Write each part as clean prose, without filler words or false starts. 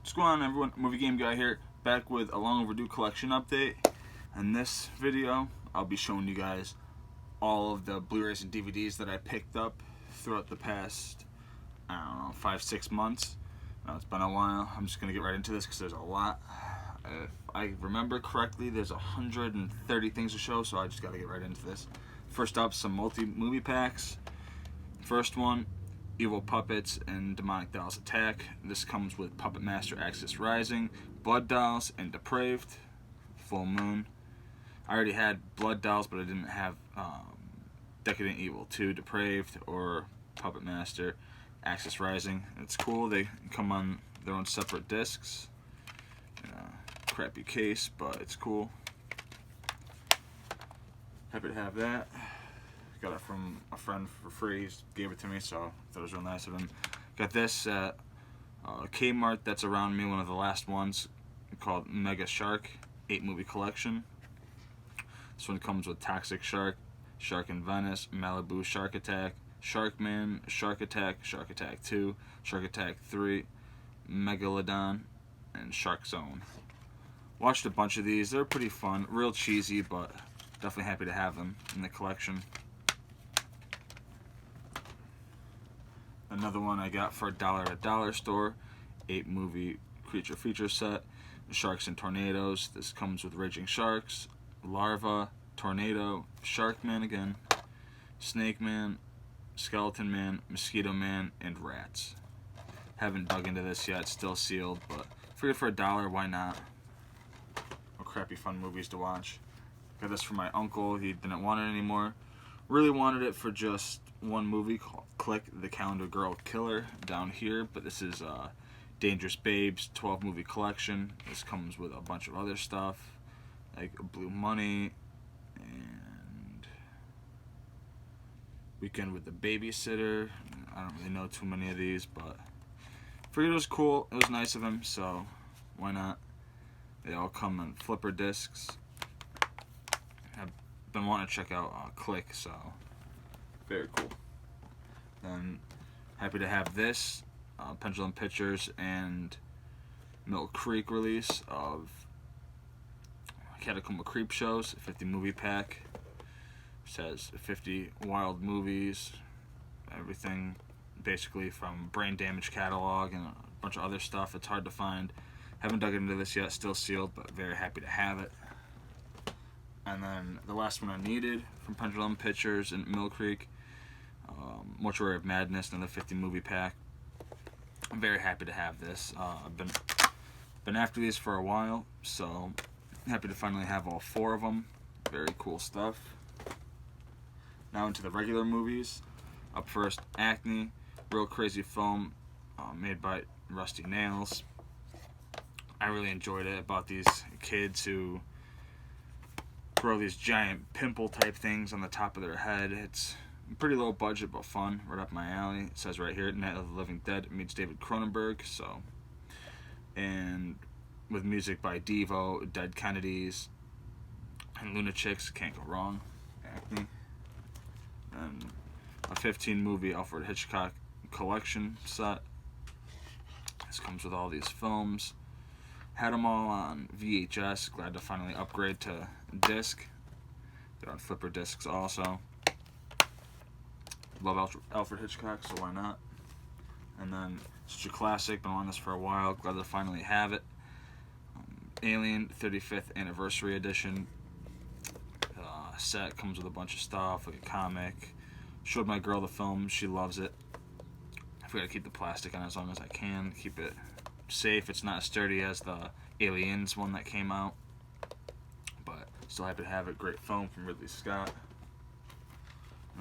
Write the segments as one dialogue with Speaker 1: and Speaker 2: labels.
Speaker 1: What's going on, everyone? Movie Game Guy here, back with a long overdue collection update. In this video, I'll be showing you guys all of the Blu-rays and DVDs that I picked up throughout the past, 5-6 months. Now, it's been a while. I'm just going to get right into this because there's a lot. If I remember correctly, there's 130 things to show, so I just got to get right into this. First up, some multi-movie packs. First one, Evil Puppets and Demonic Dolls Attack. This comes with Puppet Master Axis Rising, Blood Dolls, and Depraved. Full Moon. I already had Blood Dolls, but I didn't have Decadent Evil 2, Depraved, or Puppet Master Axis Rising. It's cool. They come on their own separate discs. Crappy case, but it's cool. Happy to have that. Got it from a friend for free. He gave it to me, so I thought it was real nice of him. Got this at Kmart that's around me, one of the last ones, called Mega Shark 8-movie collection. This one comes with Toxic Shark, Shark in Venice, Malibu Shark Attack, Sharkman, Shark Attack 2, Shark Attack 3, Megalodon, and Shark Zone. Watched a bunch of these. They're pretty fun, real cheesy, but definitely happy to have them in the collection. Another one I got for $1 at a dollar store, 8-movie creature feature set, Sharks and Tornadoes. This comes with Raging Sharks, Larva, Tornado, Sharkman again, Snake Man, Skeleton Man, Mosquito Man, and Rats. Haven't dug into this yet, still sealed, but figured for $1, why not? No crappy fun movies to watch. Got this for my uncle. He didn't want it anymore. Really wanted it for just one movie called Click, the Calendar Girl Killer down here, but this is Dangerous Babes 12-movie collection. This comes with a bunch of other stuff like Blue Money and Weekend with the Babysitter. I don't really know too many of these, but figured it was cool. It was nice of him, so why not? They all come on flipper discs. I've been wanting to check out Click, so very cool. Then happy to have this Pendulum Pictures and Mill Creek release of Catacomba Creep Shows, a 50 movie pack. It says 50 wild movies, everything basically from Brain Damage catalog and a bunch of other stuff. It's hard to find. Haven't dug into this yet, still sealed, but very happy to have it. And then the last one I needed from Pendulum Pictures and Mill Creek, Mortuary of Madness, another 50 movie pack. I'm very happy to have this. I've been after these for a while, so happy to finally have all 4 of them. Very cool stuff. Now into the regular movies. Up first, Acne, real crazy film made by Rusty Nails. I really enjoyed it about these kids who grow these giant pimple type things on the top of their head. It's pretty low budget but fun, right up my alley. It says right here, Night of the Living Dead meets David Cronenberg, so, and with music by Devo, Dead Kennedys, and Lunatics, can't go wrong. Acne. And a 15-movie Alfred Hitchcock collection set. This comes with all these films. Had them all on VHS. Glad to finally upgrade to disc. They're on flipper discs also. Love Alfred Hitchcock, so why not? And then such a classic. Been on this for a while. Glad to finally have it. Alien 35th Anniversary Edition. Set comes with a bunch of stuff, like a comic. Showed my girl the film. She loves it. I forgot to keep the plastic on as long as I can. Keep it safe. It's not as sturdy as the Aliens one that came out, but still happy to have it. Great film from Ridley Scott.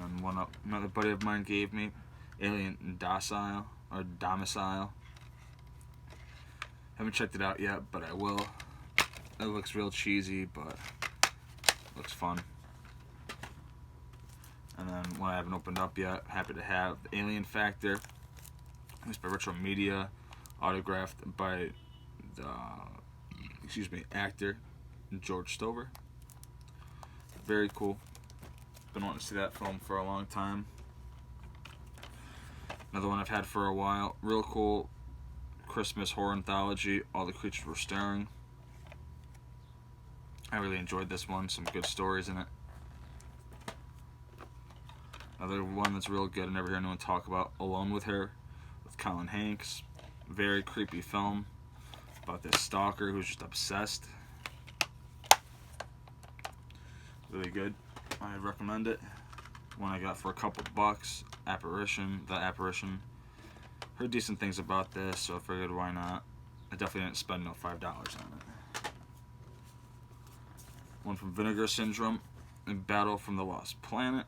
Speaker 1: And another buddy of mine gave me, Alien Domicile. Haven't checked it out yet, but I will. It looks real cheesy, but looks fun. And then one I haven't opened up yet, happy to have the Alien Factor. It's by Retro Media, autographed by the actor George Stover. Very cool. Been wanting to see that film for a long time. Another one I've had for a while. Real cool Christmas horror anthology, All the Creatures Were Stirring. I really enjoyed this one. Some good stories in it. Another one that's real good I never hear anyone talk about, Alone with Her, with Colin Hanks. Very creepy film about this stalker who's just obsessed. Really good. I recommend it. One I got for a couple bucks. Apparition. The Apparition. Heard decent things about this, so I figured why not. I definitely didn't spend no $5 on it. One from Vinegar Syndrome, and Battle for the Lost Planet,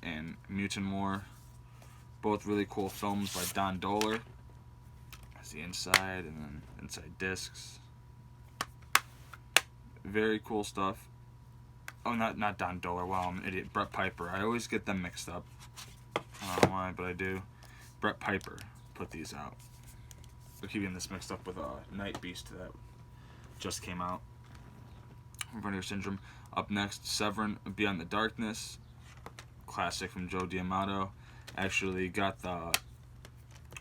Speaker 1: and Mutant War. Both really cool films by Don Dohler. That's the inside, and then inside discs. Very cool stuff. Oh, not Don Dohler. Wow, I'm an idiot. Brett Piper. I always get them mixed up. I don't know why, but I do. Brett Piper put these out. We're keeping this mixed up with Night Beast that just came out. Vinegar Syndrome. Up next, Severin, Beyond the Darkness. Classic from Joe D'Amato. Actually got the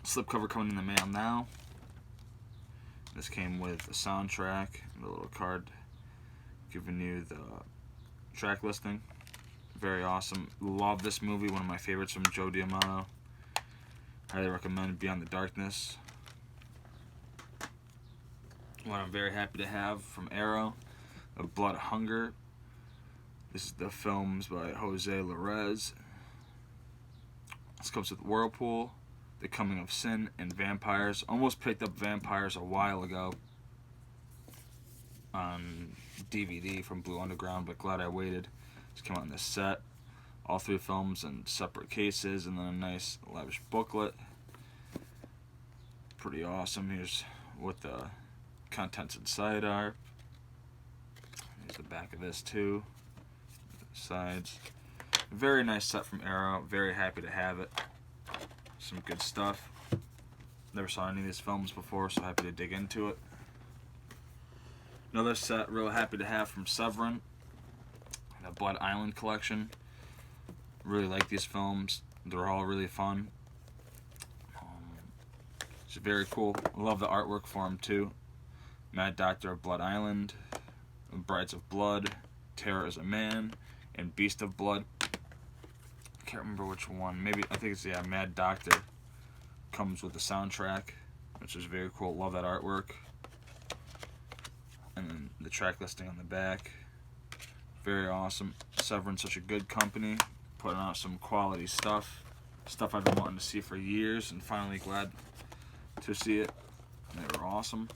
Speaker 1: slipcover coming in the mail now. This came with a soundtrack and a little card giving you the track listing. Very awesome. Love this movie. One of my favorites from Joe D'Amato. Highly recommend Beyond the Darkness. One I'm very happy to have from Arrow, of Blood Hunger. This is the films by Jose Larez. This comes with Whirlpool, The Coming of Sin, and Vampires. Almost picked up Vampires a while ago on DVD from Blue Underground, but glad I waited. This came out in this set. All 3 films in separate cases, and then a nice lavish booklet. Pretty awesome. Here's what the contents inside are. Here's the back of this too. Sides. Very nice set from Arrow. Very happy to have it. Some good stuff. Never saw any of these films before, so happy to dig into it. Another set real happy to have from Severin, the Blood Island collection. Really like these films. They're all really fun. It's very cool. I love the artwork for them too. Mad Doctor of Blood Island, Brides of Blood, Terror as a Man, and Beast of Blood. I can't remember which one. Maybe, I think it's, Mad Doctor. Comes with the soundtrack, which is very cool. Love that artwork. And then the track listing on the back. Very awesome. Severin's such a good company. Putting out some quality stuff. Stuff I've been wanting to see for years, and finally glad to see it. And they were awesome.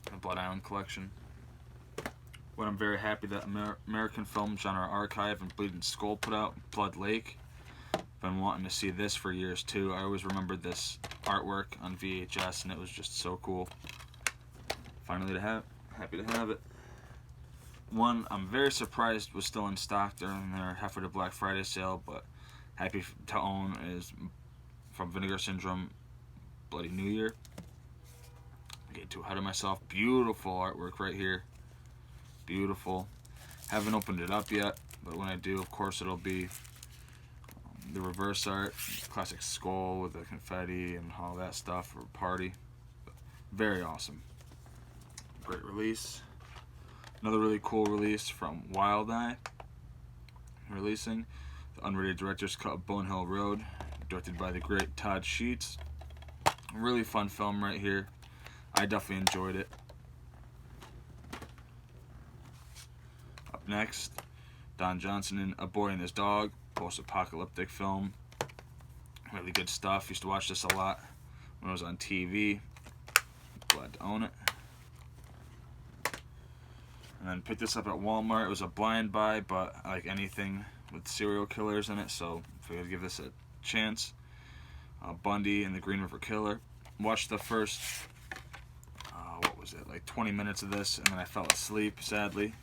Speaker 1: The Blood Island collection. What I'm very happy that American Film Genre Archive and Bleeding Skull put out, Blood Lake. Been wanting to see this for years too. I always remembered this artwork on VHS, and it was just so cool. Finally happy to have it. One I'm very surprised was still in stock during their Heifer to Black Friday sale, but happy to own is from Vinegar Syndrome, Bloody New Year. I get too ahead of myself. Beautiful artwork right here. Beautiful. Haven't opened it up yet, but when I do, of course, it'll be the reverse art, classic skull with the confetti and all that stuff for a party. Very awesome. Great release. Another really cool release from Wild Eye. Releasing the unrated director's cut of Bone Hill Road, directed by the great Todd Sheets. Really fun film right here. I definitely enjoyed it. Up next, Don Johnson in A Boy and His Dog, post-apocalyptic film. Really good stuff. Used to watch this a lot when it was on TV. Glad to own it. And then picked this up at Walmart. It was a blind buy, but I like anything with serial killers in it, so figured I'd give this a chance. Bundy and the Green River Killer. Watched the first, like 20 minutes of this, and then I fell asleep, sadly.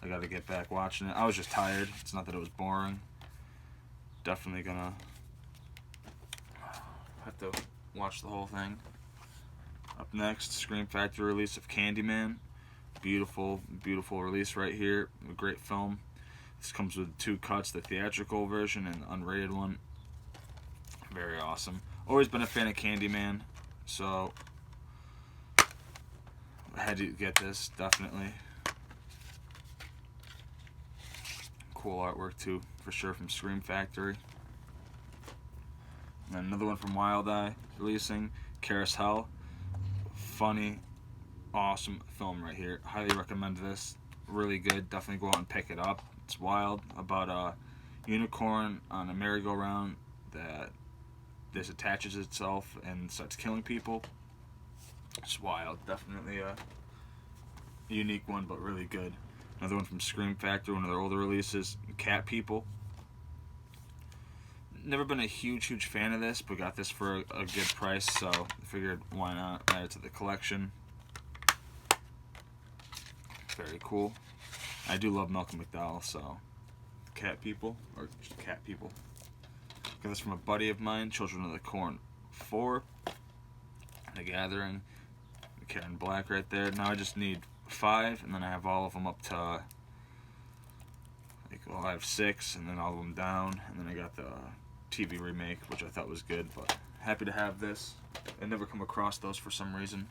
Speaker 1: I gotta get back watching it. I was just tired. It's not that it was boring. Definitely gonna have to watch the whole thing. Up next, Scream Factory release of Candyman. Beautiful, beautiful release right here. A great film. This comes with 2 cuts, the theatrical version and the unrated one. Very awesome. Always been a fan of Candyman. So I had to get this, definitely. Cool artwork too, for sure, from Scream Factory. And then another one from Wild Eye releasing, Carousel. Funny, awesome film right here. Highly recommend this. Really good. Definitely go out and pick it up. It's wild, about a unicorn on a merry-go-round that disattaches itself and starts killing people. It's wild. Definitely a unique one, but really good. Another one from Scream Factory, one of their older releases, Cat People. Never been a huge fan of this, but got this for a good price, so I figured why not add it to the collection. Very cool. I do love Malcolm McDowell, so Cat People, or just Cat People. Got this from a buddy of mine, Children of the Corn 4, The Gathering, Karen Black right there. Now I just need 5, and then I have all of them up to, I have 6, and then all of them down, and then I got the TV remake, which I thought was good, but happy to have this. I never come across those for some reason.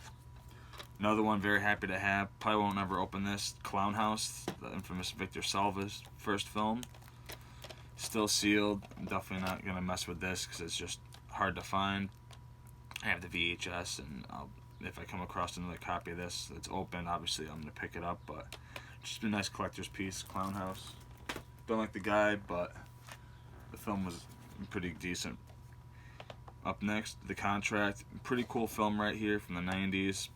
Speaker 1: Another one very happy to have, probably won't ever open this, Clown House, the infamous Victor Salva's first film. Still sealed. I'm definitely not going to mess with this because it's just hard to find. I have the VHS, and if I come across another copy of this that's open, obviously I'm going to pick it up, but just a nice collector's piece, Clown House. Don't like the guy, but the film was pretty decent. Up next, The Contract. Pretty cool film right here from the 90s.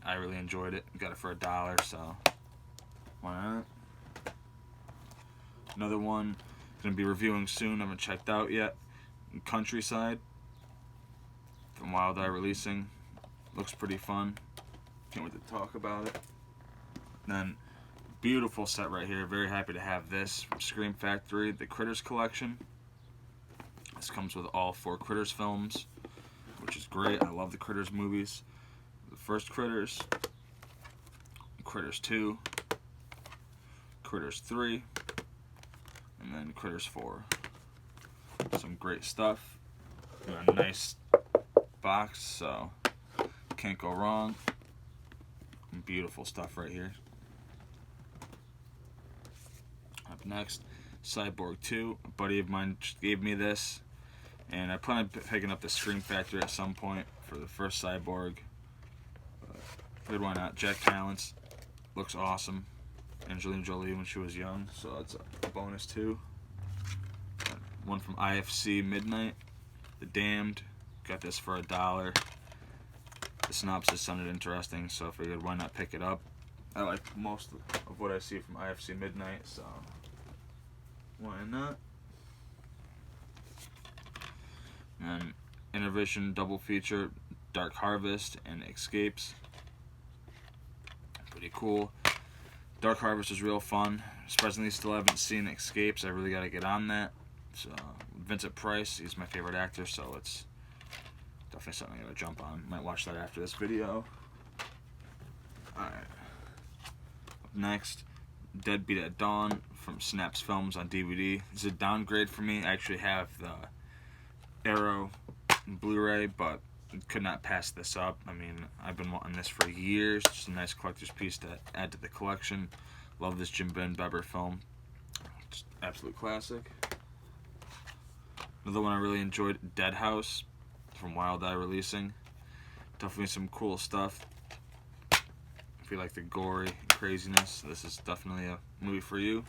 Speaker 1: I really enjoyed it. Got it for $1, so why not? Another one going to be reviewing soon. I haven't checked out yet. Countryside from Wild Eye releasing. Looks pretty fun. Can't wait to talk about it. Then, beautiful set right here. Very happy to have this from Scream Factory, the Critters collection. This comes with all 4 Critters films, which is great. I love the Critters movies. The first Critters, Critters 2, Critters 3, and then Critters 4. Some great stuff. And a nice box, so can't go wrong. Beautiful stuff right here. Up next, Cyborg 2. A buddy of mine just gave me this, and I plan on picking up the Scream Factory at some point for the first Cyborg. Good, why not? Jack Palance looks awesome. Angelina Jolie when she was young, so that's a bonus too. One from IFC Midnight, The Damned. Got this for $1. The synopsis sounded interesting, so I figured why not pick it up. I like most of what I see from IFC Midnight, so why not? And Innovation double feature, Dark Harvest and Escapes. Pretty cool. Dark Harvest is real fun. Surprisingly, still haven't seen Escapes. I really got to get on that. So Vincent Price, he's my favorite actor, so it's definitely something I got to jump on. Might watch that after this video. Alright. Up next, Deadbeat at Dawn from Snaps Films on DVD. This is a downgrade for me. I actually have the Arrow Blu-ray, but could not pass this up. I mean, I've been wanting this for years. Just a nice collector's piece to add to the collection. Love this Jim Ben Beber film. Just absolute classic. Another one I really enjoyed, Dead House from Wild Eye releasing. Definitely some cool stuff. If you like the gory craziness, this is definitely a movie for you.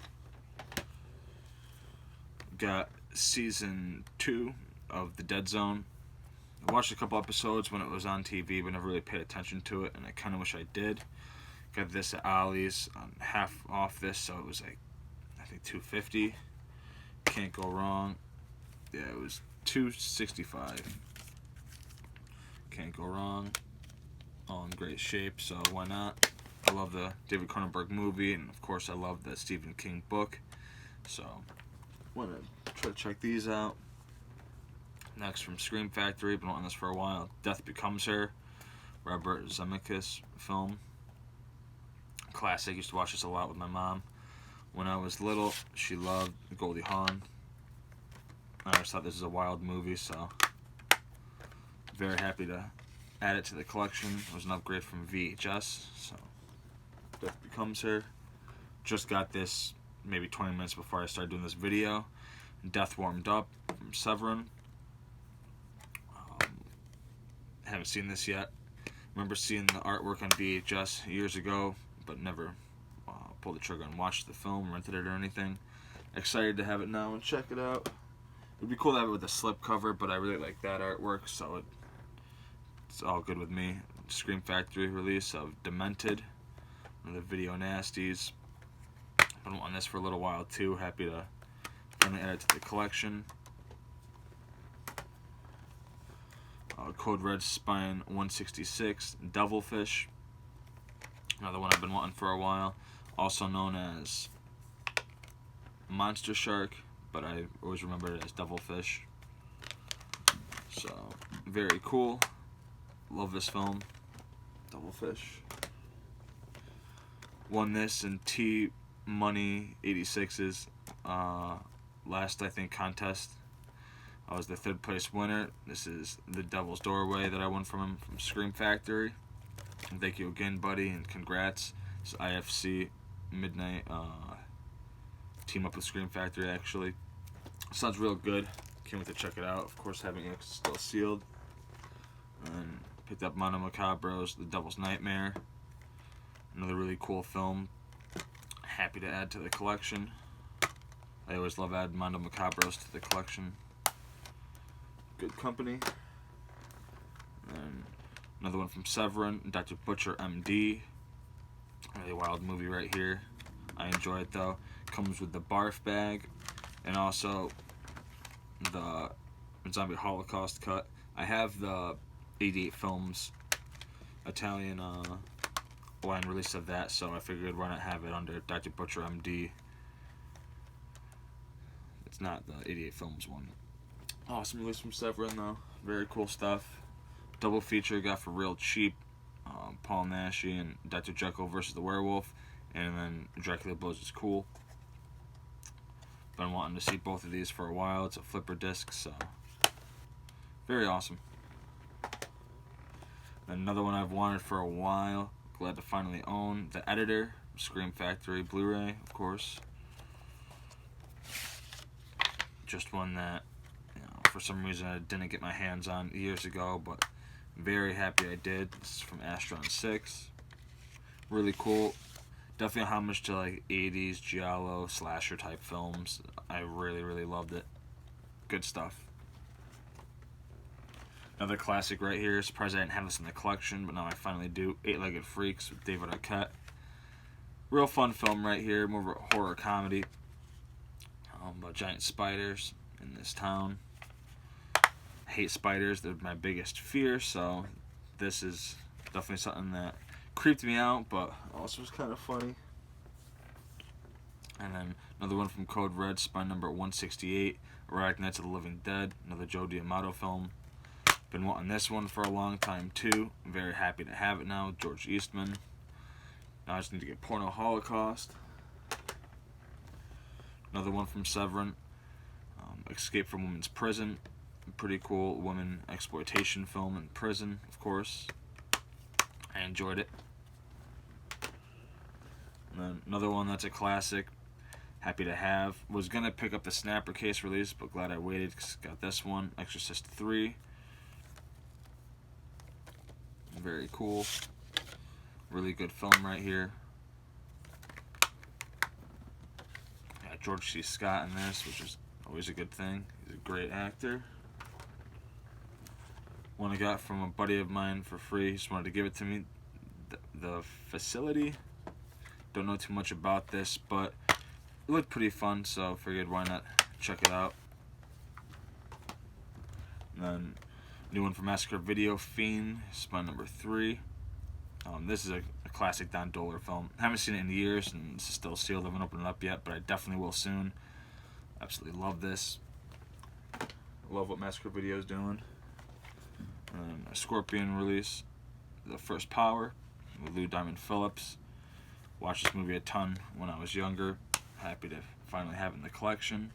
Speaker 1: Got season 2 of The Dead Zone. I watched a couple episodes when it was on TV, but never really paid attention to it, and I kind of wish I did. Got this at Ollie's on half off this, so it was like, I think $2.50. Can't go wrong. Yeah, it was $2.65. Can't go wrong. All in great shape, so why not? I love the David Cronenberg movie, and of course I love the Stephen King book, so want to try to check these out. Next, from Scream Factory, been wanting this for a while, Death Becomes Her, Robert Zemeckis film. Classic, used to watch this a lot with my mom. When I was little, she loved Goldie Hawn. I always thought this was a wild movie, so Very happy to add it to the collection. It was an upgrade from VHS, so Death Becomes Her. Just got this maybe 20 minutes before I started doing this video. Death Warmed Up from Severin. Haven't seen this yet. Remember seeing the artwork on VHS years ago, but never pulled the trigger and watched the film, rented it or anything. Excited to have it now and check it out. It would be cool to have it with a slipcover, but I really like that artwork, so it's all good with me. Scream Factory release of Demented, another Video Nasties. I've been wanting this for a little while too. Happy to finally add it to the collection. Code Red Spine 166, Devilfish. Another one I've been wanting for a while. Also known as Monster Shark, but I always remember it as Devilfish. So, very cool. Love this film. Devilfish. Won this in T-Money 86's last, I think, contest. I was the 3rd place winner. This is The Devil's Doorway that I won from him from Scream Factory. And thank you again, buddy, and congrats. This is IFC Midnight team up with Scream Factory, actually. Sounds real good. Can't wait to check it out. Of course, having it still sealed. And picked up Mondo Macabro's The Devil's Nightmare. Another really cool film. Happy to add to the collection. I always love adding Mondo Macabro's to the collection. Good company. And another one from Severin, Dr. Butcher MD. Really wild movie right here. I enjoy it though. Comes with the barf bag and also the Zombie Holocaust cut. I have the 88 Films Italian line release of that, so I figured why not have it under Dr. Butcher MD. It's not the 88 Films one. Awesome release from Severin though. Very cool stuff. Double feature got for real cheap. Paul Naschy and Dr. Jekyll versus the Werewolf, and then Dracula Blows is cool. Been wanting to see both of these for a while. It's a flipper disc, so very awesome. Then another one I've wanted for a while. Glad to finally own. The Editor, Scream Factory Blu-ray, of course. Just one that, for some reason I didn't get my hands on years ago, but very happy I did. This is from Astron 6. Really cool. Definitely a homage to like 80s giallo slasher type films. I really, really loved it. Good stuff. Another classic right here. Surprised I didn't have this in the collection, but now I finally do. Eight-Legged Freaks with David Arquette. Real fun film right here. More of a horror comedy. About giant spiders in this town. I hate spiders. They're my biggest fear, so this is definitely something that creeped me out, but also was kind of funny. And then another one from Code Red, Spine number 168, Erratic Nights of the Living Dead, another Joe D'Amato film. Been wanting this one for a long time too. I'm very happy to have it now, George Eastman. Now I just need to get Porno Holocaust. Another one from Severin, Escape from Women's Prison. Pretty cool woman exploitation film in prison, of course. I enjoyed it. And then another one that's a classic. Happy to have. Was gonna pick up the Snapper case release, but glad I waited because got this one. Exorcist 3. Very cool. Really good film right here. Got George C. Scott in this, which is always a good thing. He's a great actor. One I got from a buddy of mine for free. He just wanted to give it to me. The Facility. Don't know too much about this, but it looked pretty fun, so figured why not check it out. And then new one from Massacre Video, Fiend, Spine number 3. This is a classic Don Dohler film. Haven't seen it in years, and this is still sealed. I haven't opened it up yet, but I definitely will soon. Absolutely love this. Love what Massacre Video is doing. And a Scorpion release, The First Power, with Lou Diamond Phillips. Watched this movie a ton when I was younger. Happy to finally have it in the collection.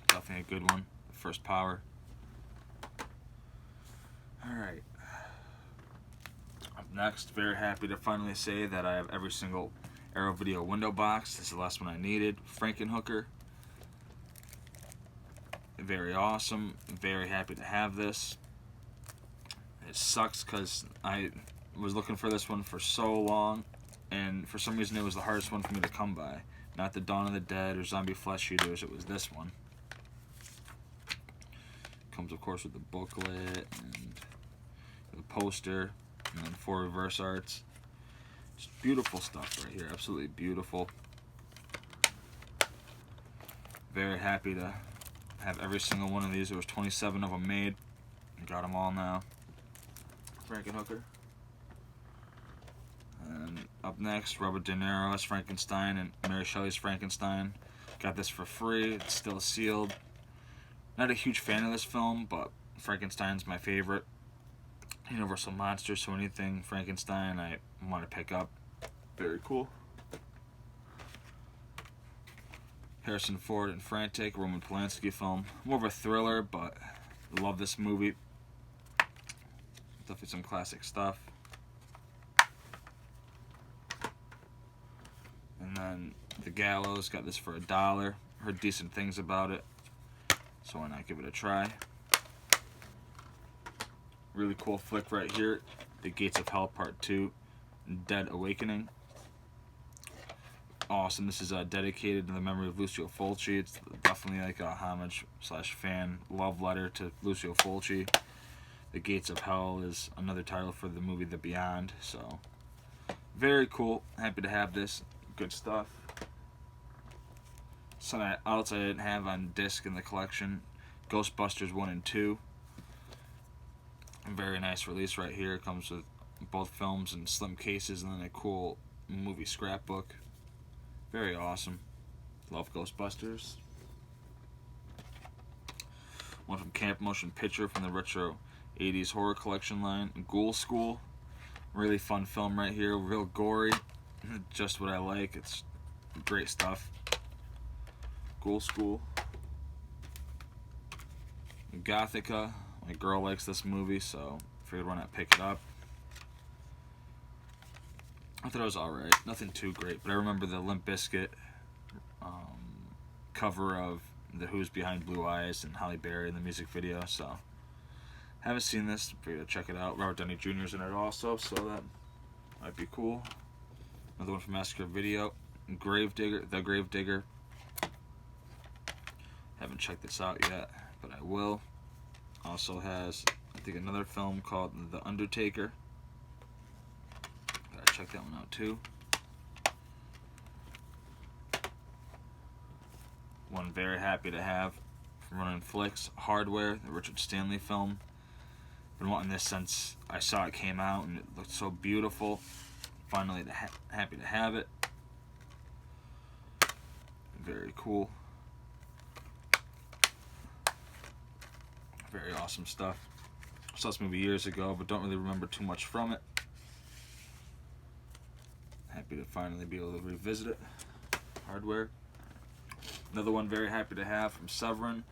Speaker 1: Definitely a good one. The First Power. Alright. Up next, very happy to finally say that I have every single Arrow Video window box. This is the last one I needed. Frankenhooker. Very awesome. Very happy to have this. It sucks because I was looking for this one for so long, and for some reason it was the hardest one for me to come by. Not the Dawn of the Dead or Zombie Flesh Eaters, it was this one. Comes of course with the booklet and the poster and then 4 reverse arts. Just beautiful stuff right here, absolutely beautiful. Very happy to have every single one of these. There was 27 of them made. Got them all now. Frankenhooker. And up next, Robert De Niro's Frankenstein and Mary Shelley's Frankenstein. Got this for free. It's still sealed. Not a huge fan of this film, but Frankenstein's my favorite Universal monster, so anything Frankenstein I want to pick up. Very cool. Harrison Ford and Frantic, Roman Polanski film. More of a thriller, but love this movie. Definitely some classic stuff. And then The Gallows, got this for $1. Heard decent things about it, so why not give it a try. Really cool flick right here. The Gates of Hell Part 2, Dead Awakening. Awesome. This is dedicated to the memory of Lucio Fulci. It's definitely like a homage / fan love letter to Lucio Fulci. The Gates of Hell is another title for the movie The Beyond. So very cool. Happy to have this. Good stuff. Something else I didn't have on disc in the collection, Ghostbusters 1 and 2. Very nice release right here. It comes with both films in slim cases and then a cool movie scrapbook. Very awesome. Love Ghostbusters. One from Camp Motion Picture from the retro 80s horror collection line. Ghoul School. Really fun film right here. Real gory. Just what I like. It's great stuff. Ghoul School. Gothica. My girl likes this movie, so figured why not pick it up. I thought it was alright. Nothing too great, but I remember the Limp Bizkit cover of The Who's Behind Blue Eyes and Halle Berry in the music video, so haven't seen this. Figured to check it out. Robert Downey Jr.'s in it also, so that might be cool. Another one from Massacre Video. Gravedigger, The Gravedigger. Haven't checked this out yet, but I will. Also has, I think, another film called The Undertaker. Gotta check that one out too. One very happy to have from Running Flicks, Hardware, the Richard Stanley film. Been wanting this since I saw it came out, and it looked so beautiful. Finally happy to have it. Very cool. Very awesome stuff. I saw this movie years ago, but don't really remember too much from it. Happy to finally be able to revisit it. Hardware. Another one very happy to have from Severin,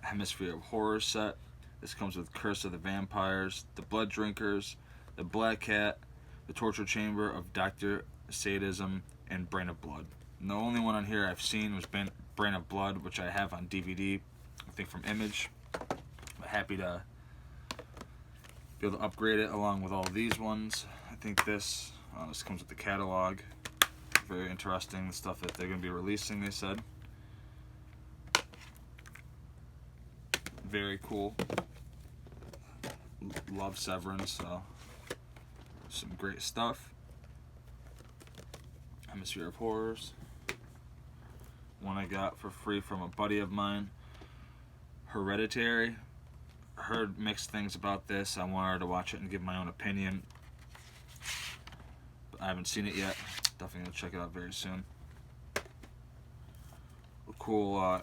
Speaker 1: Hemisphere of Horror set. This comes with Curse of the Vampires, The Blood Drinkers, The Black Cat, The Torture Chamber of Dr. Sadism, and Brain of Blood. And the only one on here I've seen was Brain of Blood, which I have on DVD, I think from Image. Happy to be able to upgrade it along with all these ones. I think this comes with the catalog. Very interesting, the stuff that they're going to be releasing, they said. Very cool. Love Severin, so some great stuff. Hemisphere of Horrors. One I got for free from a buddy of mine. Hereditary. Heard mixed things about this. I wanted to watch it and give my own opinion, but I haven't seen it yet. Definitely gonna check it out very soon. A cool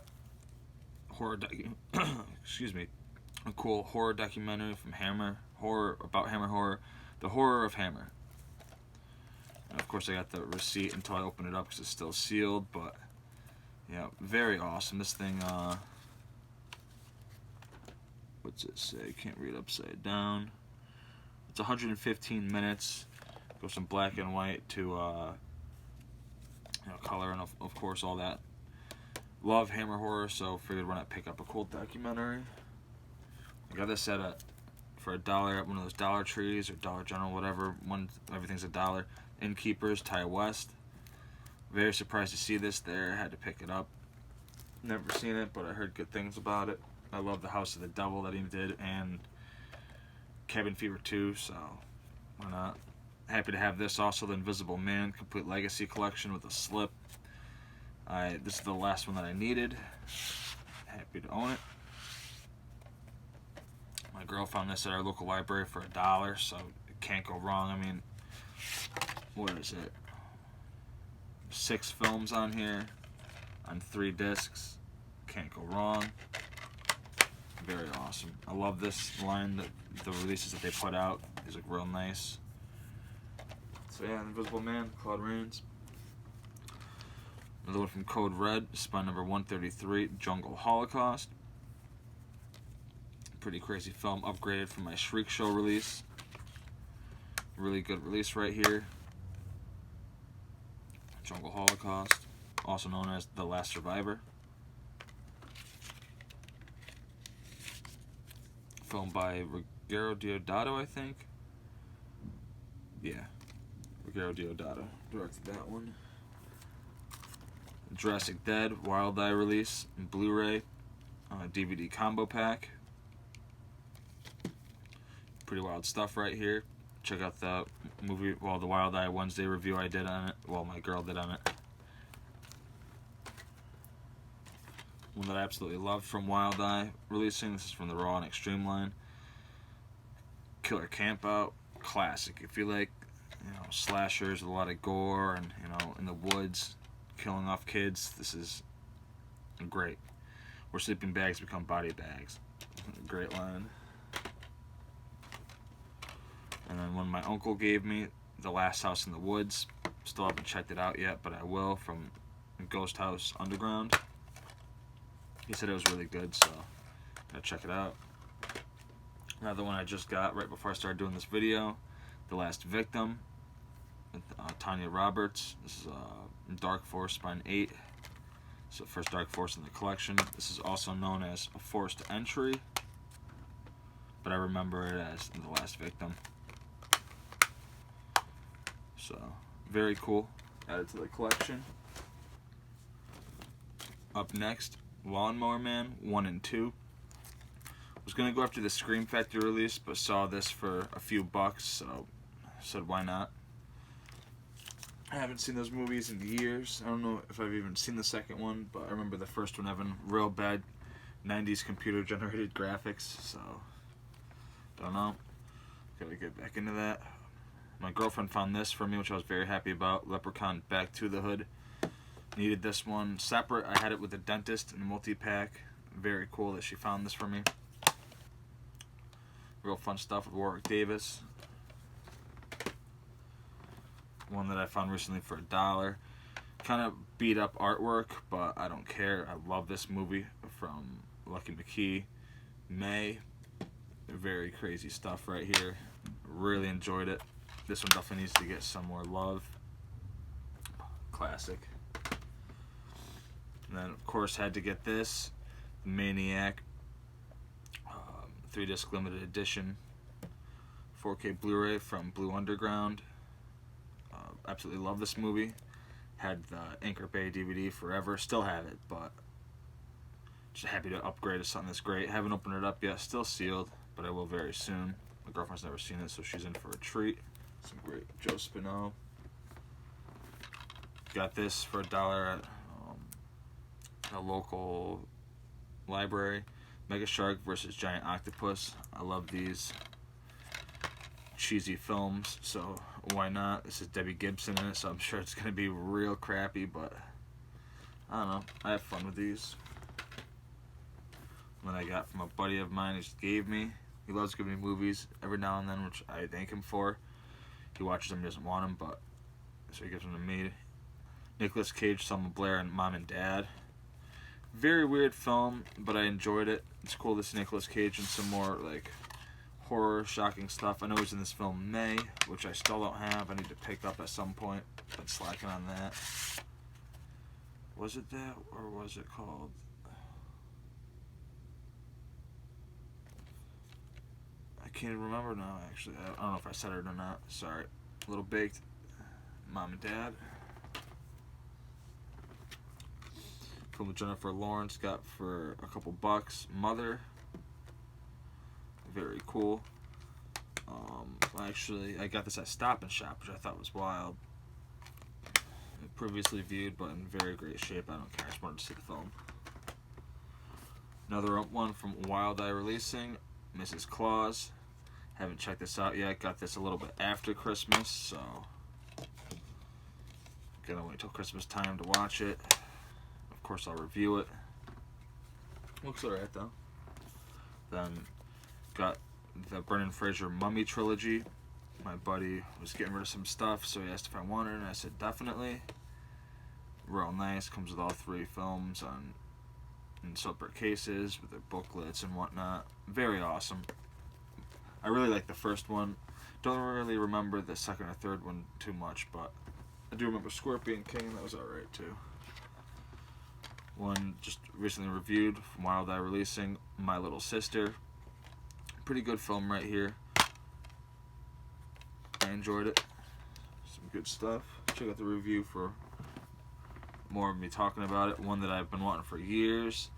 Speaker 1: excuse me, a cool horror documentary from Hammer about Hammer Horror, The Horror of Hammer. And of course, I got the receipt until I open it up because it's still sealed. But yeah, very awesome. This thing. What's it say? Can't read upside down. It's 115 minutes. Goes from black and white to color, and of course all that. Love Hammer horror, so figured why not pick up a cool documentary. I got this for $1 at one of those Dollar Trees or Dollar General, whatever. Everything's $1. Innkeepers, Ty West. Very surprised to see this there. Had to pick it up. Never seen it, but I heard good things about it. I love The House of the Devil that he did, and Cabin Fever 2, so why not? Happy to have this. Also, The Invisible Man Complete Legacy Collection with a slip. This is the last one that I needed. Happy to own it. My girl found this at our local library for $1, so it can't go wrong. I mean, what is it? 6 films on here, on 3 discs. Can't go wrong. Very awesome. I love this line, the releases that they put out. These look real nice. So yeah, Invisible Man, Claude Rains. Another one from Code Red, Spine number 133, Jungle Holocaust. Pretty crazy film, upgraded from my Shriek Show release. Really good release right here. Jungle Holocaust, also known as The Last Survivor. Filmed by Ruggero Deodato, I think. Yeah, Ruggero Deodato directed that one. Jurassic Dead, Wild Eye release, Blu-ray, DVD combo pack. Pretty wild stuff right here. Check out the movie, the Wild Eye Wednesday review I did on it. Well, my girl did on it. One that I absolutely love from Wild Eye releasing. This is from the Raw and Extreme line. Killer Campout, classic. If you like, slashers with a lot of gore and in the woods, killing off kids, this is great. Where sleeping bags become body bags. Great line. And then one my uncle gave me, The Last House in the Woods. Still haven't checked it out yet, but I will, from Ghost House Underground. He said it was really good, so gotta check it out. Another one I just got right before I started doing this video, The Last Victim, with Tanya Roberts. This is Dark Force Spine 8. So first Dark Force in the collection. This is also known as a forced entry, but I remember it as The Last Victim. So very cool. Added to the collection. Up next, Lawnmower Man 1 and 2. Was gonna go after the Scream Factory release, but saw this for a few bucks, so said why not. I haven't seen those movies in years. I don't know if I've even seen the second one, but I remember the first one having real bad 90s computer generated graphics, so don't know. Gotta get back into that. My girlfriend found this for me, which I was very happy about. Leprechaun Back to the Hood. Needed this one separate. I had it with the dentist in a multi-pack. Very cool that she found this for me. Real fun stuff with Warwick Davis. One that I found recently for $1. Kind of beat up artwork, but I don't care. I love this movie from Lucky McKee. May. Very crazy stuff right here. Really enjoyed it. This one definitely needs to get some more love. Classic. And then, of course, had to get this. Maniac. 3-disc limited edition. 4K Blu-ray from Blue Underground. Absolutely love this movie. Had the Anchor Bay DVD forever. Still have it, but just happy to upgrade to something that's great. Haven't opened it up yet. Still sealed, but I will very soon. My girlfriend's never seen it, so she's in for a treat. Some great Joe Spino. Got this for $1 at a local library. Mega Shark versus Giant Octopus. I love these cheesy films, so why not? This is Debbie Gibson in it, so I'm sure it's going to be real crappy, but I don't know. I have fun with these. One I got from a buddy of mine, he just gave me. He loves giving me movies every now and then, which I thank him for. He watches them, he doesn't want them, but so he gives them to me. Nicolas Cage, Selma Blair, and Mom and Dad. Very weird film, but I enjoyed it. It's cool to see Nicolas Cage in some more like horror, shocking stuff. I know he's in this film May, which I still don't have. I need to pick up at some point. Been slacking on that. Was it that, or was it called? I can't even remember now, actually. I don't know if I said it or not. Sorry. A Little Baked. Mom and Dad. Film with Jennifer Lawrence, got for a couple bucks. Mother. Very cool. Actually, I got this at Stop and Shop, which I thought was wild. Previously viewed, but in very great shape. I don't care. I just wanted to see the film. Another one from Wild Eye Releasing, Mrs. Claus. Haven't checked this out yet. Got this a little bit after Christmas, so gotta wait till Christmas time to watch it. Of course, I'll review it. Looks alright though. Then got the Brendan Fraser Mummy trilogy. My buddy was getting rid of some stuff, so he asked if I wanted it, and I said definitely. Real nice. Comes with all 3 films in separate cases with their booklets and whatnot. Very awesome. I really like the first one. Don't really remember the second or third one too much, but I do remember Scorpion King. That was alright too. One just recently reviewed from Wild Eye Releasing, My Little Sister. Pretty good film right here. I enjoyed it. Some good stuff. Check out the review for more of me talking about it. One that I've been wanting for years.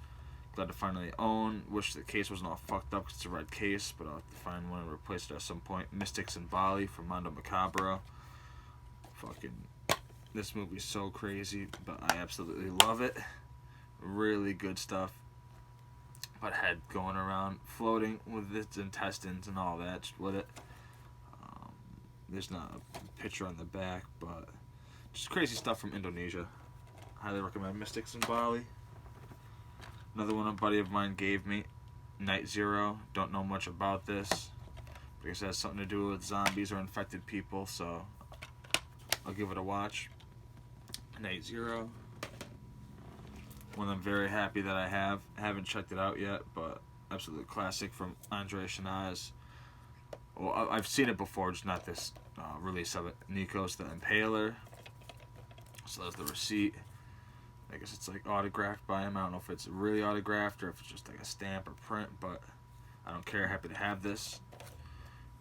Speaker 1: Glad to finally own. Wish the case wasn't all fucked up because it's a red case, but I'll have to find one and replace it at some point. Mystics in Bali from Mondo Macabro. Fucking, this movie's so crazy, but I absolutely love it. Really good stuff. But head going around, floating with its intestines and all that with it. There's not a picture on the back, but just crazy stuff from Indonesia. Highly recommend Mystics in Bali. Another one a buddy of mine gave me, Night Zero. Don't know much about this, but it has something to do with zombies or infected people, so I'll give it a watch. Night Zero. One I'm very happy that I have. Haven't checked it out yet, but absolute classic from Andre Chanaz. Well, I've seen it before, just not this release of it. Nikos the Impaler. So that's the receipt. I guess it's like autographed by him. I don't know if it's really autographed or if it's just like a stamp or print, but I don't care. Happy to have this.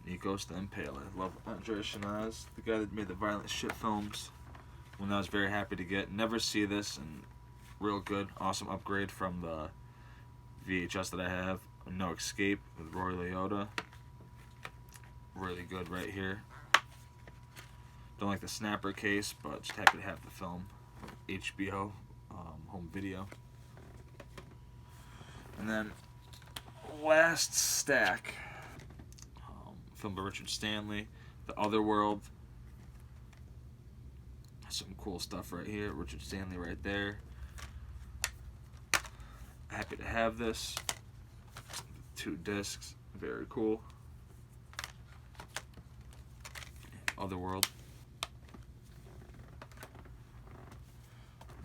Speaker 1: Nikos the Impaler. Love Andre Chanaz, the guy that made the Violent Shit films. One that I was very happy to get. Never see this, and real good. Awesome upgrade from the VHS that I have. No Escape with Roy Liotta. Really good right here. Don't like the snapper case, but just happy to have the film. HBO home video. And then last stack, film by Richard Stanley, The Other World. Some cool stuff right here. Richard Stanley right there. Happy to have this. 2 discs. Very cool. Otherworld.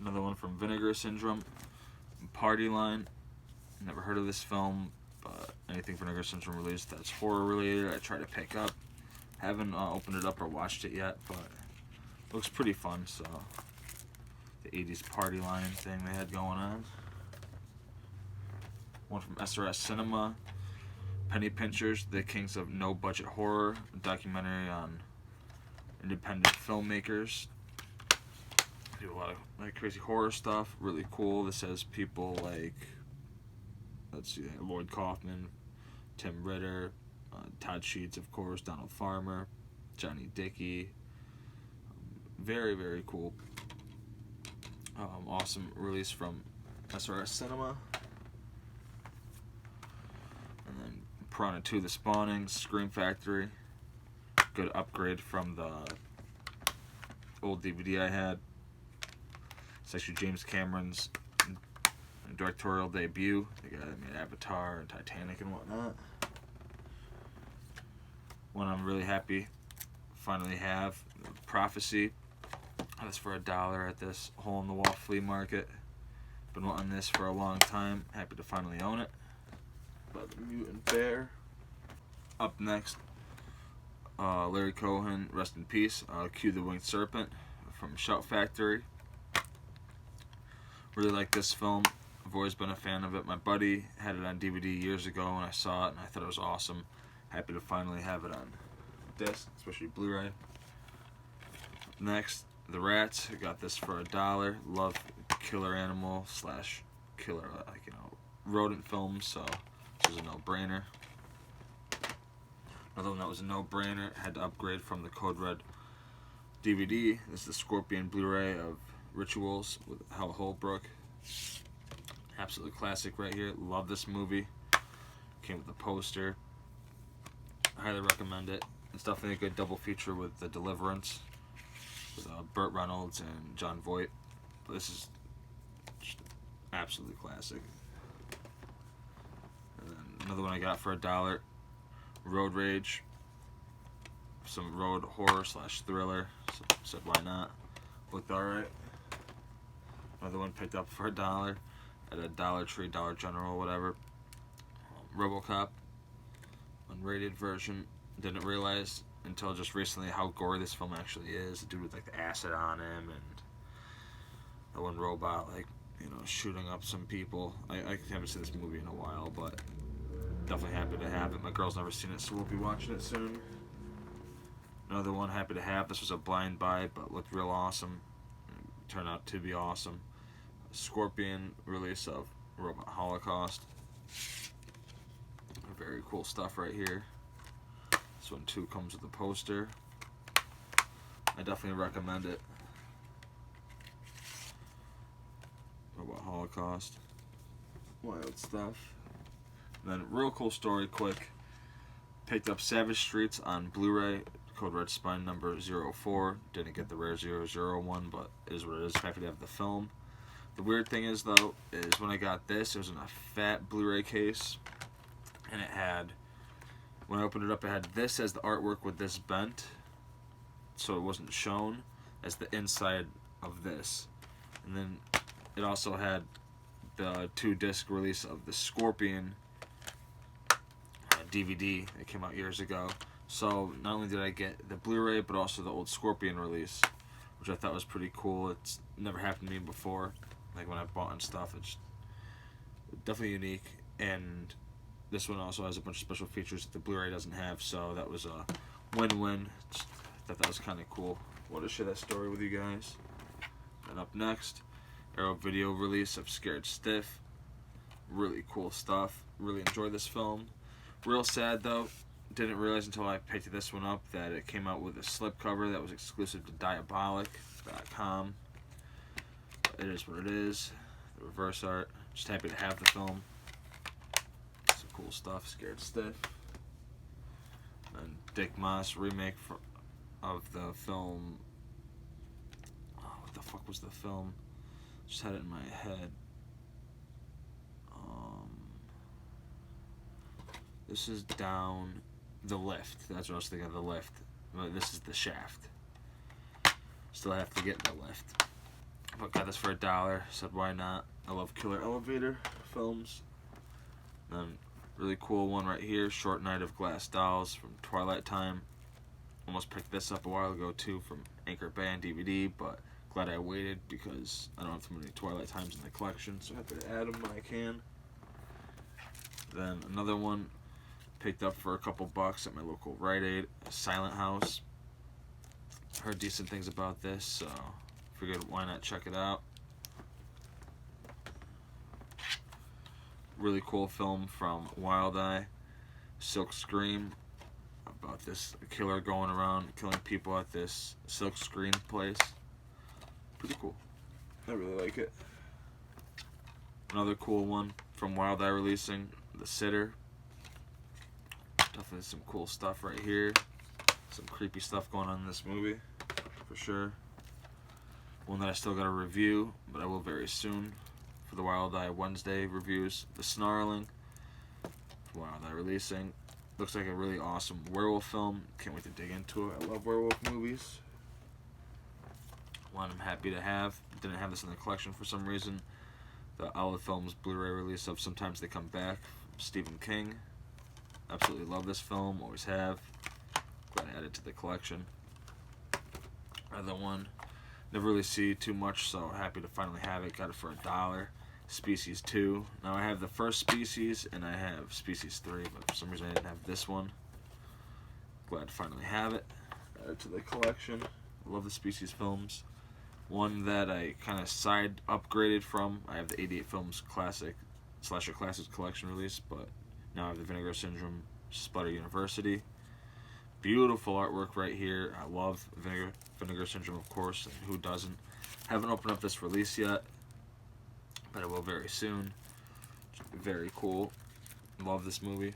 Speaker 1: Another one from Vinegar Syndrome. Party Line. Never heard of this film, but anything Vinegar Syndrome released that's horror related, I try to pick up. Haven't opened it up or watched it yet, but looks pretty fun. So the 80s Party Line thing they had going on. One from SRS Cinema. Penny Pinchers, The Kings of No Budget Horror, a documentary on independent filmmakers. Do a lot of like crazy horror stuff. Really cool. This has people like, let's see, Lloyd Kaufman, Tim Ritter, Todd Sheets, of course, Donald Farmer, Johnny Dickey. Very, very cool. Awesome release from SRS Cinema. And then Piranha 2: The Spawning, Scream Factory. Good upgrade from the old DVD I had. It's actually James Cameron's directorial debut. The guy that made Avatar and Titanic and whatnot. One I'm really happy finally have, Prophecy. That's for $1 at this hole-in-the-wall flea market. Been wanting this for a long time. Happy to finally own it. About the Mutant Bear. Up next, Larry Cohen, rest in peace. Cue the Winged Serpent from Shout Factory. Really like this film. I've always been a fan of it. My buddy had it on DVD years ago and I saw it and I thought it was awesome. Happy to finally have it on disc, especially Blu-ray. Next, The Rats. I got this for $1. Love killer animal / killer, rodent films, so this was a no-brainer. Another one that was a no-brainer, had to upgrade from the Code Red DVD. This is the Scorpion Blu-ray of Rituals with Hal Holbrook. Absolutely classic right here. Love this movie. Came with the poster. Highly recommend it. It's definitely a good double feature with The Deliverance with Burt Reynolds and John Voight. But this is just absolutely classic. And then another one I got for $1. Road Rage. Some road horror / thriller. So said why not. Looked alright. Another one picked up for $1 at a Dollar Tree, Dollar General, whatever. RoboCop, unrated version. Didn't realize until just recently how gory this film actually is. The dude with the acid on him and that one robot shooting up some people. I haven't seen this movie in a while, but definitely happy to have it. My girl's never seen it, so we'll be watching it soon. Another one happy to have. This was a blind buy, but looked real awesome. Turned out to be awesome. Scorpion release of Robot Holocaust. Very cool stuff right here. This one too comes with a poster. I definitely recommend it. Robot Holocaust. Wild stuff. And then real cool story, quick. Picked up Savage Streets on Blu-ray. Code Red Spine number 04. Didn't get the rare 001, but it is what it is. Happy to have the film. The weird thing is, though, is when I got this, it was in a fat Blu-ray case. And it had, when I opened it up, it had this as the artwork with this bent. So it wasn't shown as the inside of this. And then it also had the 2-disc release of the Scorpion DVD that came out years ago. So not only did I get the Blu-ray, but also the old Scorpion release, which I thought was pretty cool. It's never happened to me before. Like when I bought and stuff, it's definitely unique. And this one also has a bunch of special features that the Blu-ray doesn't have, so that was a win-win. Thought that was kind of cool. Wanted to share that story with you guys. And up next, Arrow video release of Scared Stiff. Really cool stuff. Really enjoyed this film. Real sad though. Didn't realize until I picked this one up that it came out with a slipcover that was exclusive to Diabolic.com. It is what it is. The reverse art. Just happy to have the film. Some cool stuff. Scared Stiff. And Dick Moss remake of the film. Oh, what the fuck was the film? Just had it in my head. This is Down the Lift. That's what I was thinking of, The Lift. But this is The Shaft. Still have to get The Lift. But got this for $1. Said why not? I love killer elevator films. Then really cool one right here. Short Night of Glass Dolls from Twilight Time. Almost picked this up a while ago too from Anchor Bay on DVD, but glad I waited because I don't have too many Twilight Times in the collection, so happy to add them when I can. Then another one picked up for a couple bucks at my local Rite Aid, Silent House. Heard decent things about this, so figured why not check it out. Really cool film from Wild Eye, Silk Scream, about this killer going around killing people at this silk screen place. Pretty cool. I really like it. Another cool one from Wild Eye releasing, The Sitter. Definitely some cool stuff right here. Some creepy stuff going on in this movie, for sure. One that I still got to review, but I will very soon for the Wild Eye Wednesday reviews. The Snarling. Wild Eye releasing. Looks like a really awesome werewolf film. Can't wait to dig into it. I love werewolf movies. One I'm happy to have. Didn't have this in the collection for some reason. The Olive Films Blu-ray release of Sometimes They Come Back. Stephen King. Absolutely love this film, always have. Glad I added it to the collection. Other one, never really see too much, so happy to finally have it. Got it for $1. Species 2. Now I have the first Species and I have Species 3, but for some reason I didn't have this one. Glad to finally have it. Add it to the collection. I love the Species films. One that I kind of side upgraded from, I have the 88 Films Classic Slasher Classics Collection release, but now I have the Vinegar Syndrome Sputter University. Beautiful artwork right here. I love Vinegar Syndrome, of course, and who doesn't? Haven't opened up this release yet, but I will very soon. Very cool. Love this movie.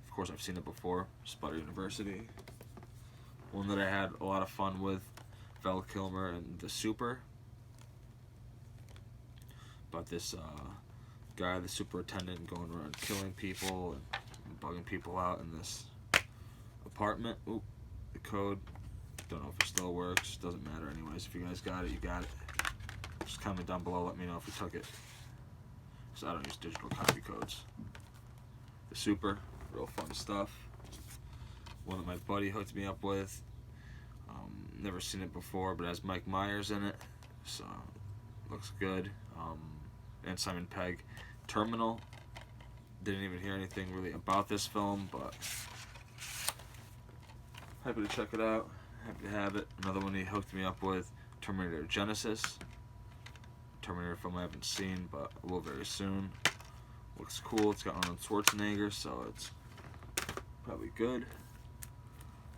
Speaker 1: Of course, I've seen it before. Sputter University. One that I had a lot of fun with, Val Kilmer and the Super. About this guy, the superintendent, going around killing people and bugging people out in this apartment. Oop, the code. Don't know if it still works. Doesn't matter anyways. If you guys got it, you got it. Just comment down below, let me know if you took it. So I don't use digital copy codes. The Super, real fun stuff. One that my buddy hooked me up with. Never seen it before, but it has Mike Myers in it, so looks good. And Simon Pegg. Terminal. Didn't even hear anything really about this film, but happy to check it out. Happy to have it. Another one he hooked me up with, Terminator Genesis. Terminator film I haven't seen, but I will very soon. Looks cool. It's got Arnold Schwarzenegger, so it's probably good.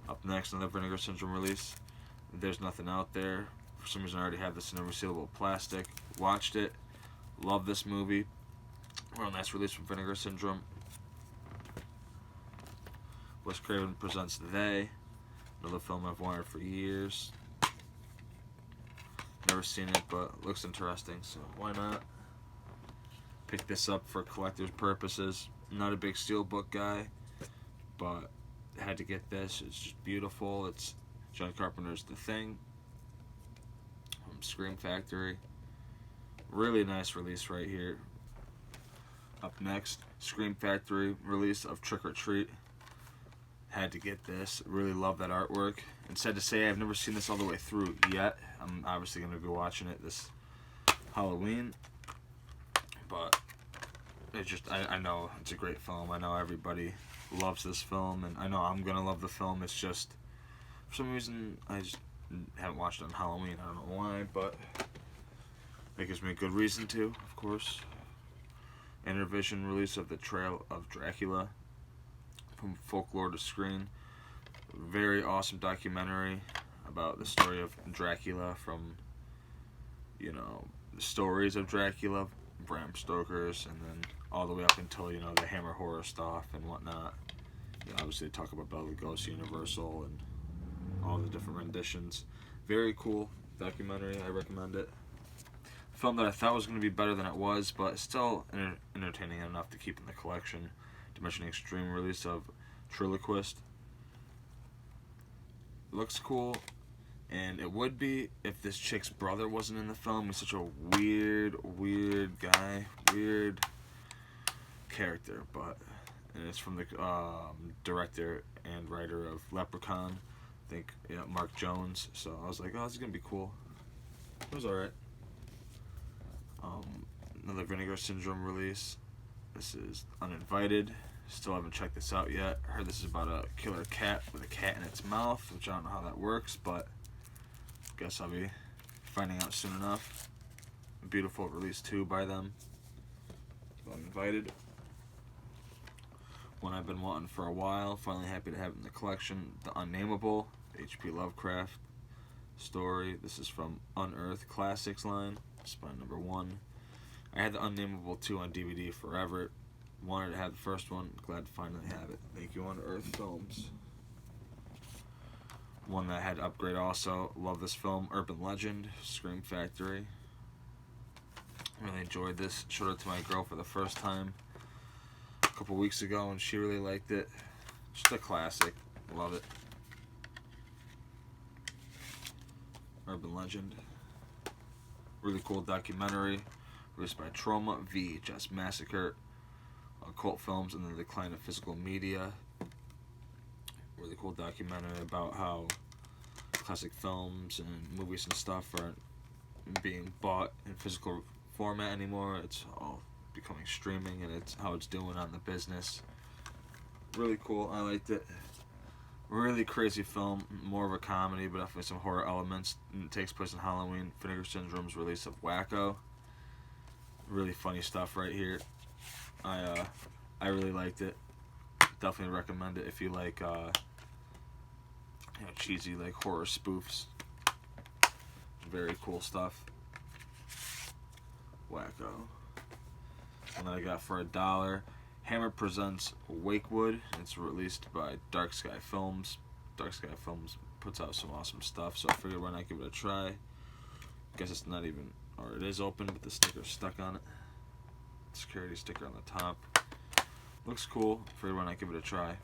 Speaker 1: Up next, another Vinegar Syndrome release. There's Nothing Out There. For some reason, I already have this in a resealable plastic. Watched it. Love this movie. Real nice release from Vinegar Syndrome. Wes Craven presents They. Another film I've wanted for years. Never seen it, but looks interesting, so why not? Pick this up for collector's purposes. Not a big steelbook guy, but had to get this. It's just beautiful. It's John Carpenter's The Thing from Scream Factory. Really nice release right here. Up next, Scream Factory release of Trick or Treat. Had to get this. Really love that artwork. And sad to say, I've never seen this all the way through yet. I'm obviously going to be watching it this Halloween. But it just, I know it's a great film. I know everybody loves this film, and I know I'm going to love the film. It's just, for some reason, I just haven't watched it on Halloween. I don't know why, but that gives me a good reason to, of course. Intervision release of The Trail of Dracula. From folklore to screen. Very awesome documentary about the story of Dracula, from, you know, the stories of Dracula, Bram Stoker's, and then all the way up until, you know, the Hammer horror stuff and whatnot. You know, obviously they talk about Bela Lugosi, Universal, and all the different renditions. Very cool documentary. I recommend it. A film that I thought was going to be better than it was, but still entertaining enough to keep in the collection. Dimension Extreme release of Triloquist. Looks cool, and it would be if this chick's brother wasn't in the film. He's such a weird guy, weird character, but and it's from the director and writer of Leprechaun, I think, yeah, Mark Jones. So I was like, oh, this is gonna be cool. It was alright. Another Vinegar Syndrome release. This is Uninvited. Still haven't checked this out yet. I heard this is about a killer cat with a cat in its mouth, which I don't know how that works, but guess I'll be finding out soon enough. A beautiful release too by them. Uninvited. One I've been wanting for a while. Finally happy to have it in the collection. The Unnameable, H.P. Lovecraft story. This is from Unearthed Classics line. Spine number 1. I had the Unnameable 2 on DVD forever. Wanted to have the first one. Glad to finally have it. Thank you, Unearthed Films. One that I had to upgrade also. Love this film. Urban Legend, Scream Factory. Really enjoyed this. Showed it to my girl for the first time a couple weeks ago, and she really liked it. Just a classic. Love it. Urban Legend. Really cool documentary. Released by Trauma, VHS Massacre. Cult Films and the Decline of Physical Media. Really cool documentary about how classic films and movies and stuff aren't being bought in physical format anymore. It's all becoming streaming, and it's how it's doing on the business. Really cool. I liked it. Really crazy film, more of a comedy, but definitely some horror elements. It takes place in Halloween. Vinegar Syndrome's release of Wacko. Really funny stuff right here. I really liked it. Definitely recommend it if you like cheesy like horror spoofs. Very cool stuff. Wacko. And then I got for $1, Hammer presents Wakewood. It's released by Dark Sky Films. Dark Sky Films puts out some awesome stuff, so I figured why not give it a try. Guess it's not even, or it is open, but the sticker's stuck on it. Security sticker on the top. Looks cool. Figured why not give it a try.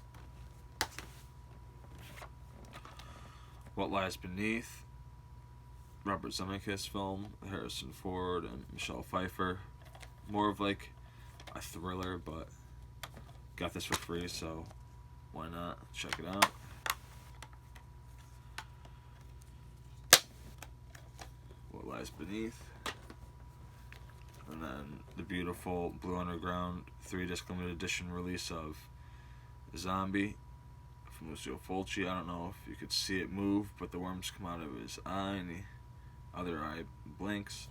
Speaker 1: What Lies Beneath. Robert Zemeckis film, Harrison Ford and Michelle Pfeiffer. More of like a thriller, but got this for free, so why not check it out. What Lies Beneath. And then the beautiful Blue Underground 3-disc limited edition release of Zombie from Lucio Fulci. I don't know if you could see it move, but the worms come out of his eye and the other eye blinks.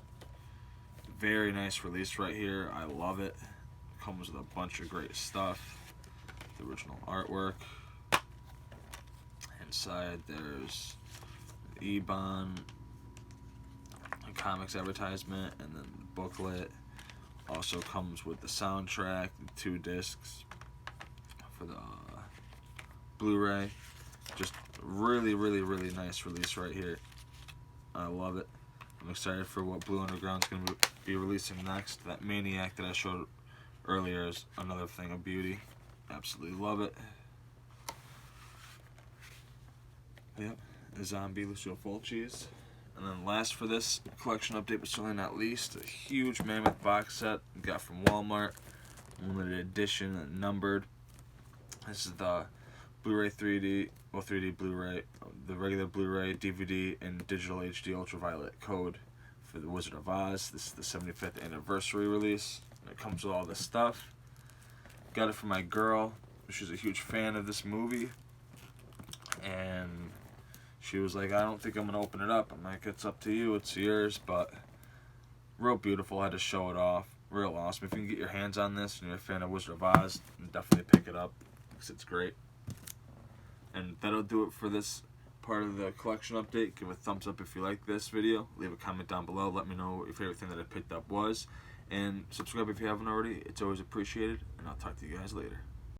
Speaker 1: Very nice release right here. I love it. Comes with a bunch of great stuff. The original artwork. Inside there's the E-Bon, a comics advertisement, and then the booklet. Also comes with the soundtrack, the 2 discs for the Blu-ray. Just really, really, really nice release right here. I love it. I'm excited for what Blue Underground's going to be releasing next. That Maniac that I showed earlier is another thing of beauty. Absolutely love it. Yep, the Zombie, Lucio Fulci's. And then last for this collection update, but certainly not least, a huge mammoth box set got from Walmart. Limited edition and numbered. This is the Blu-ray 3D, well 3D Blu-ray, the regular Blu-ray, DVD, and digital HD ultraviolet code for The Wizard of Oz. This is the 75th anniversary release. And it comes with all this stuff. Got it for my girl. She's a huge fan of this movie. And she was like, I don't think I'm going to open it up. I'm like, it's up to you. It's yours. But real beautiful. I had to show it off. Real awesome. If you can get your hands on this and you're a fan of Wizard of Oz, definitely pick it up because it's great. And that'll do it for this part of the collection update. Give a thumbs up if you like this video. Leave a comment down below. Let me know what your favorite thing that I picked up was. And subscribe if you haven't already. It's always appreciated. And I'll talk to you guys later.